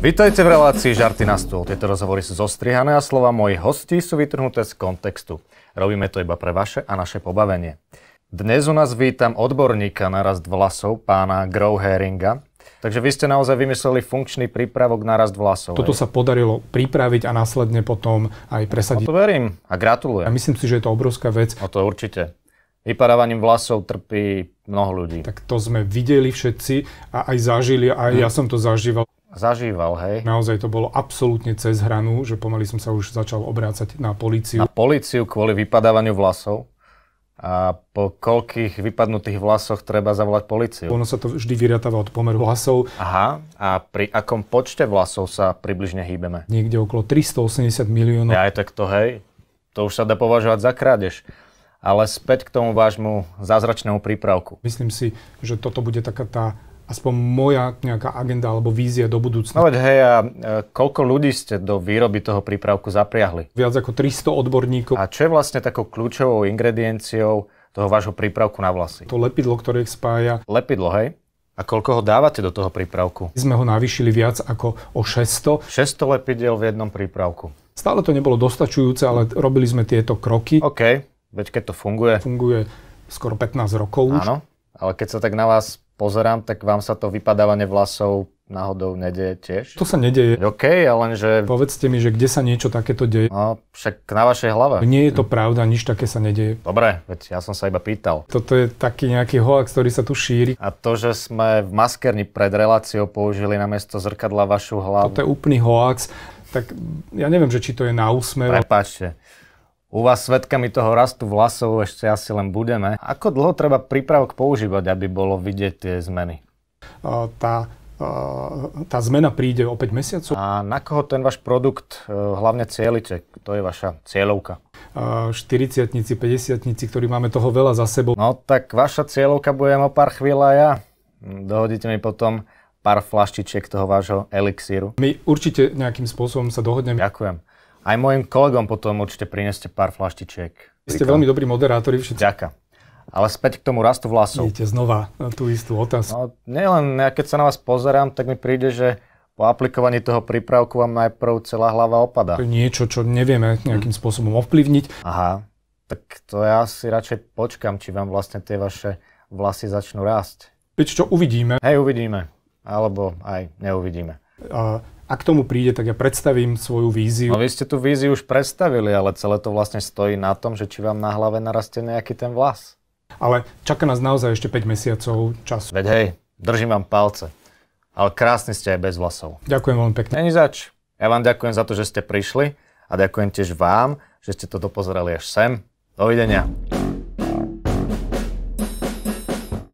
Vítajte v relácii Žarty na stôl. Tieto rozhovory sú zostrihané a slova mojich hostí sú vytrhnuté z kontextu. Robíme to iba pre vaše a naše pobavenie. Dnes u nás vítam odborníka na rast vlasov, pána Grauheringa. Takže vy ste naozaj vymysleli funkčný prípravok na rast vlasov. Toto sa podarilo pripraviť a následne potom aj presadiť. No to verím a gratulujem. Ja myslím si, že je to obrovská vec. No to určite. Vypadávaním vlasov trpí mnoho ľudí. Tak to sme videli všetci a aj zažili, a ja som to zažíval. Zažíval, hej? Naozaj to bolo absolútne cez hranu, že pomaly som sa už začal obrácať na políciu. Na políciu kvôli vypadávaniu vlasov? A po koľkých vypadnutých vlasoch treba zavolať políciu? Ono sa to vždy vyratáva od pomeru vlasov. Aha, a pri akom počte vlasov sa približne hýbeme? Niekde okolo 380 miliónov. Ja aj takto, hej? To už sa dá považovať za krádež. Ale späť k tomu vášmu zázračnému prípravku. Myslím si, že toto bude taká tá aspoň moja nejaká agenda alebo vízia do budúcna. No veď hej, a koľko ľudí ste do výroby toho prípravku zapriahli? Viac ako 300 odborníkov. A čo je vlastne takou kľúčovou ingredienciou toho vášho prípravku na vlasy? To lepidlo, ktoré ich spája. Lepidlo, hej? A koľko ho dávate do toho prípravku? Sme ho navýšili viac ako o 600. 600 lepidiel v jednom prípravku. Stále to nebolo dostačujúce, ale robili sme tieto kroky. OK, veď keď to funguje. Funguje skoro 15 rokov už. Áno, ale keď sa tak na vás pozerám, tak vám sa to vypadávanie vlasov náhodou nedeje tiež? To sa nedeje. OK, ale lenže... Povedzte mi, že kde sa niečo takéto deje? No, však na vašej hlave. Nie je to pravda, nič také sa nedeje. Dobre, veď ja som sa iba pýtal. Toto je taký nejaký hoax, ktorý sa tu šíri. A to, že sme v maskerni pred reláciou použili namiesto zrkadla vašu hlavu... Toto je úplný hoax. Tak ja neviem, že či to je na úsmev. Prepáčte. U vás svedkami toho rastu vlasov ešte asi len budeme. Ako dlho treba prípravok používať, aby bolo vidieť tie zmeny? Tá zmena príde o 5 mesiacov. A na koho ten váš produkt hlavne cielite? To je vaša cieľovka. 40-tnici, 50-tnici, ktorí máme toho veľa za sebou. No tak vaša cieľovka budem o pár chvíľ a ja. Dohodíte mi potom pár flaštičiek toho vášho elixíru. My určite nejakým spôsobom sa dohodneme. Ďakujem. Aj mojim kolegom potom určite prineste pár flaštičiek. Vy ste veľmi dobrí moderátori všetci. Ďakujem. Ale späť k tomu rastu vlasov. Idete znova na tú istú otázku. No, nielen ja keď sa na vás pozerám, tak mi príde, že po aplikovaní toho prípravku vám najprv celá hlava opadá. To je niečo, čo nevieme nejakým spôsobom ovplyvniť. Aha, tak to ja si radšej počkam, či vám vlastne tie vaše vlasy začnú rásť. Veď čo uvidíme. Hej, uvidíme. Alebo aj neuvidíme. Ak k tomu príde, tak ja predstavím svoju víziu. No vy ste tú víziu už predstavili, ale celé to vlastne stojí na tom, že či vám na hlave narastie nejaký ten vlas. Ale čaká nás naozaj ešte 5 mesiacov času. Veď hej, držím vám palce. Ale krásni ste aj bez vlasov. Ďakujem veľmi pekne. Není zač. Ja vám ďakujem za to, že ste prišli a ďakujem tiež vám, že ste to dopozerali až sem. Dovidenia.